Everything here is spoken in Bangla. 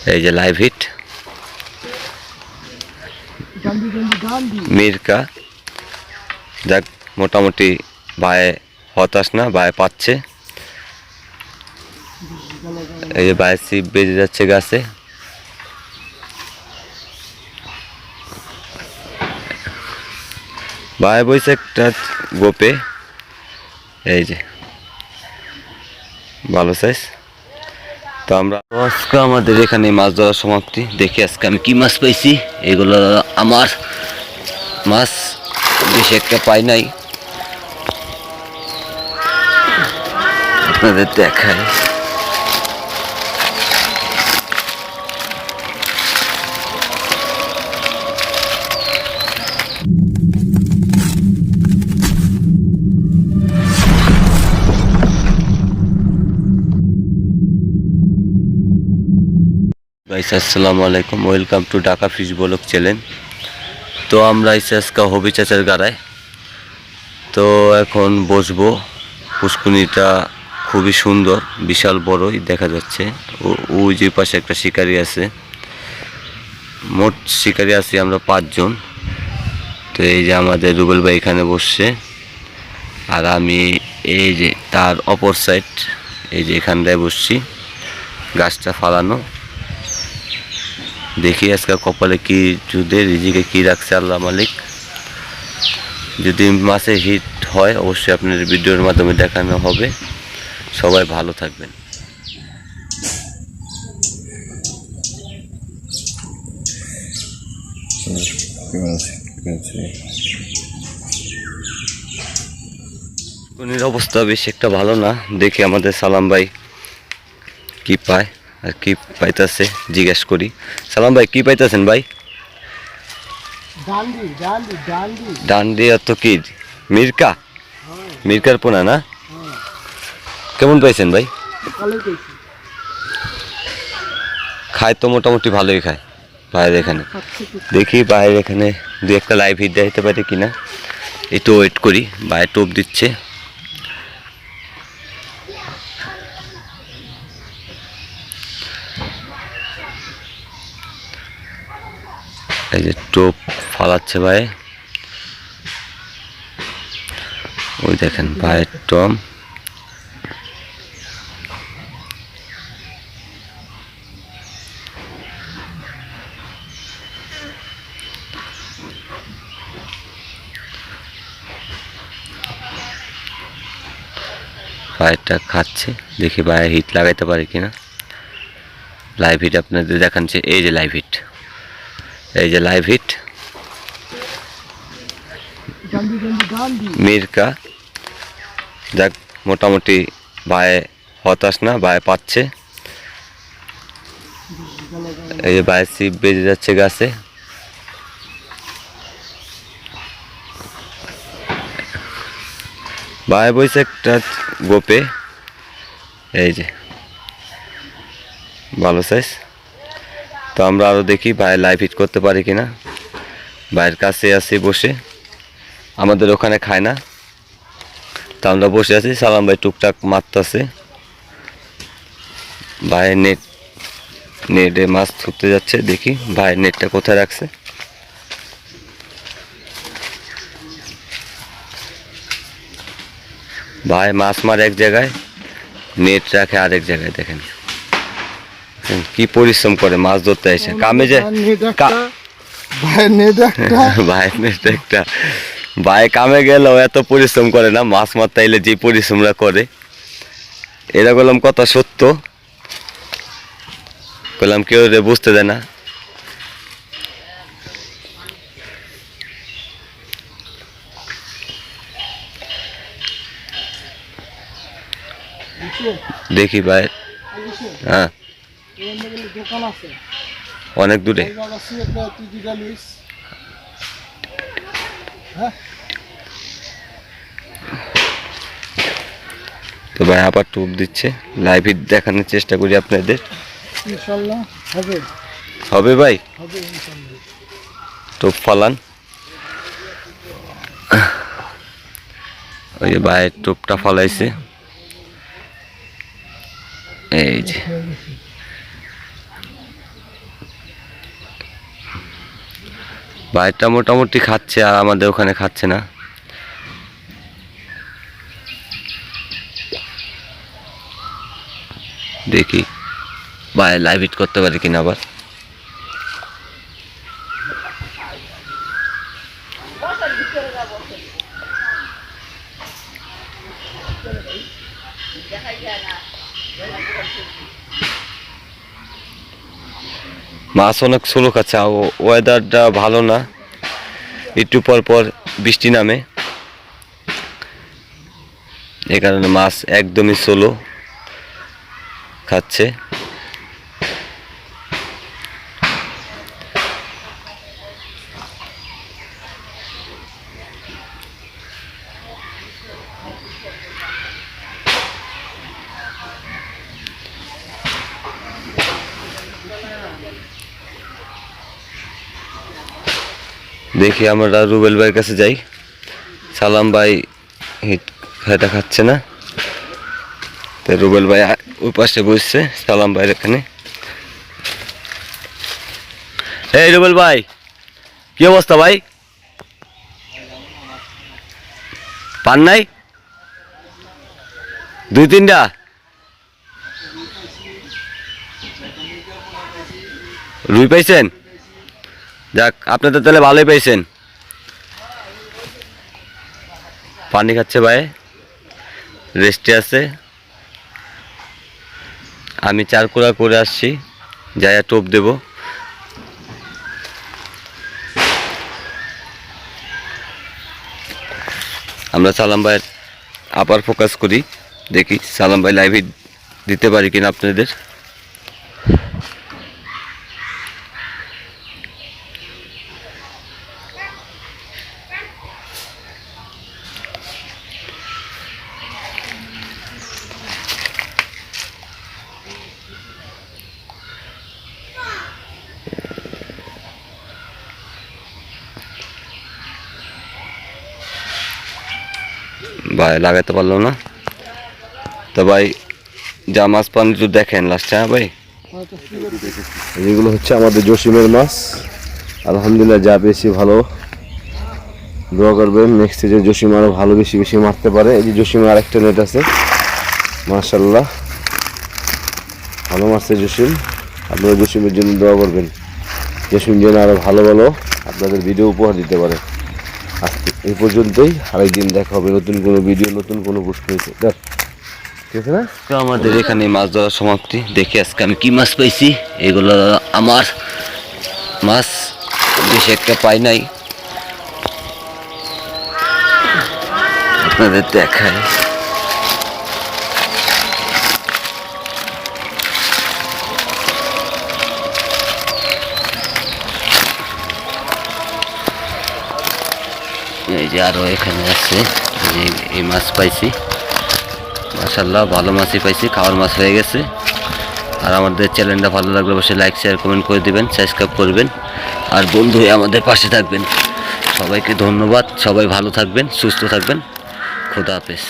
এই যে লাইভ হিট মির্কা। যাক, মোটামুটি ভাই হতাশ না, ভাই পাচ্ছে। এই যে ভাই সিপ বেজে যাচ্ছে গাছে। ভাই বইছে একটা গোপে। এই যে ভালো সাইজ। তো আমরা আজকে আমাদের এখানে মাছ ধরার সমাপ্তি। দেখি আজকে আমি কি মাছ পাইছি। এগুলো আমার মাছ, বেশি একটা পাই নাই, আপনাদের দেখাই। গাইস আসসালামু আলাইকুম, welcome to Dhaka fish blog channel. তো আমরা এসে আজকে হবি চাচার গাড়ায়। তো এখন বসবো। পুষ্কুনিটা খুবই সুন্দর, বিশাল বড়ই দেখা যাচ্ছে। ওই যে পাশে একটা শিকারি আছে। মোট শিকারি আছি আমরা 5 জন। তো এই যে আমাদের রুবেল ভাই এখানে বসছে, আর আমি এই যে তার অপর সাইড, এই যে এখানটায় বসছি। গাছটা ফালানো। দেখি আজকে কপালে কি জুদে, রিজিকে কি রাখছে আল্লাহ মালিক। যদি মাছে হিট হয় অবশ্যই আপনার ভিডিওর মাধ্যমে দেখানো হবে। সবাই ভালো থাকবেন। পুষ্কুনির অবস্থা বেশি একটা ভালো না। দেখি আমাদের সালাম ভাই কি পায় আর কি পাইতেছে জিজ্ঞেস করি। সালাম ভাই কি পাইতেছেন ভাই? ডান্ডি। আর তো কি মির্কা, মির্কার পোনা না? কেমন পাইছেন ভাই? খায় তো মোটামুটি ভালোই খায় বাইরে এখানে। দেখি বাইরে এখানে দু একটা লাইভ হিট দিতে পারে কিনা, একটু ওয়েট করি। বাইরে টোপ দিচ্ছে। এই যে টোপ ফালাচ্ছে ভাই, ওই দেখেন ভাইয়ের টম। বাইরটা খাচ্ছে, দেখি বাইরে হিট লাগাইতে পারে কিনা। লাইভ হিট আপনাদের দেখাচ্ছে। এই যে লাইভ হিট, এই যে লাইভ হিট মির্কা। যাক, মোটামুটি ভাই হতাশ না, ভাই পাচ্ছে। এই যে ভাই সিপ বেজে যাচ্ছে গাছে। ভাই বইছে একটা গোপে। এই যে ভালো সাইজ। তো আমরা আরো দেখি ভাই লাইভ হিট করতে পারি কিনা। ভাইয়ের কাছে আছি বসে, আমাদের ওখানে খায় না, তো আমরা বসে আছি। সালাম ভাই টুকটাক মারতেছে। ভাইয়ের নেটে মাছ ধরতে যাচ্ছে। দেখি ভাইয়ের নেটটা কোথায় রাখছে। ভাই মাছ মারে এক জায়গায়, নেট রাখে আরেক জায়গায়। দেখেন কি পরিশ্রম করে মাছ ধরতে এসে। কামে যে ভাইয়ের নেট একটা, ভাই কামে গেলেও এত পরিশ্রম করে না। মাছ মারতে এলে যে পরিশ্রমটা করে, এটা বললাম কথা সত্য। বললাম কেউ বুঝতে দেয় না। দেখি ভাই। হ্যাঁ, অনেক দূরে। তো ভাই আবার টোপ দিচ্ছে। লাইভ হিট দেখানোর চেষ্টা করি আপনাদের। ইনশাআল্লাহ হবে, হবে ভাই, হবে ইনশাআল্লাহ। টোপ ফালান। ওই যে ভাইয়ের টোপটা ফালাইছে। এই যে বাইরটা মোটামুটি খাচ্ছে আর আমাদের ওখানে খাচ্ছে না। দেখি ভাই লাইভ হিট করতে পারি কিনা আবার। মাছ অনেক স্লো খাচ্ছে, ওয়েদারটা ভালো না, একটু পর পর বৃষ্টি নামে, এ কারণে মাছ একদমই স্লো খাচ্ছে। দেখি আমরা রুবেল ভাইয়ের কাছে যাই। সালাম ভাই এটা খাচ্ছে না, তো রুবেল ভাই ওই পাশে বসছে সালাম ভাইয়ের এখানে। এই রুবেল ভাই, কি অবস্থা ভাই? পান নাই? 2-3টা রুই পাইছেন? যাক, আপনাদের তাহলে ভালোই পাইছেন। পানি খাচ্ছে ভাই, রেস্টে আছে। আমি চারকুড়া করে আসছি, যাইয়া টোপ দেব। আমরা সালাম ভাইয়ের আবার ফোকাস করি, দেখি সালাম ভাই লাইভ দিতে পারি কিনা আপনাদের। ভাই লাগাতে পারলো না, তো ভাই যা মাছ পান একটু দেখেন লাস্টে। হ্যাঁ ভাই, এগুলো হচ্ছে আমাদের জসিমের মাছ। আলহামদুলিল্লাহ যা পেয়েছি ভালো, দোয়া করবেন নেক্সট যে জসিম আরও ভালো বেশি বেশি মারতে পারে। এই যে জসিমের আরেকটা নেট আছে, মাশাল্লাহ ভালো মারছে জসিম। আপনারা জসিমের জন্য দোয়া করবেন, জসিম যেন আরও ভালো ভালো আপনাদের ভিডিও উপহার দিতে পারে। আজকে এই পর্যন্তই, আরেকদিন দেখা হবে নতুন কোনো ভিডিও, নতুন কোনো পুষ্করিতে। ঠিক আছে না? তো আমাদের এখানে মাছ ধরার সমাপ্তি। দেখি আজকে আমি কি মাছ পাইছি। এগুলো আমার মাছ, বেশি একটা পাই নাই, আপনাদের দেখাই। এই যে আরো এখানে আছে, এই মাছ পাইছি, মাশাআল্লাহ ভালো মাছই পাইছি, খাওয়ার মাছ হয়ে গেছে। আর আমাদের চ্যানেলটা ভালো লাগলে অবশ্যই লাইক শেয়ার কমেন্ট করে দিবেন, সাবস্ক্রাইব করবেন, আর বন্ধু হয়ে আমাদের পাশে থাকবেন। সবাইকে ধন্যবাদ, সবাই ভালো থাকবেন, সুস্থ থাকবেন, খোদা হাফেজ।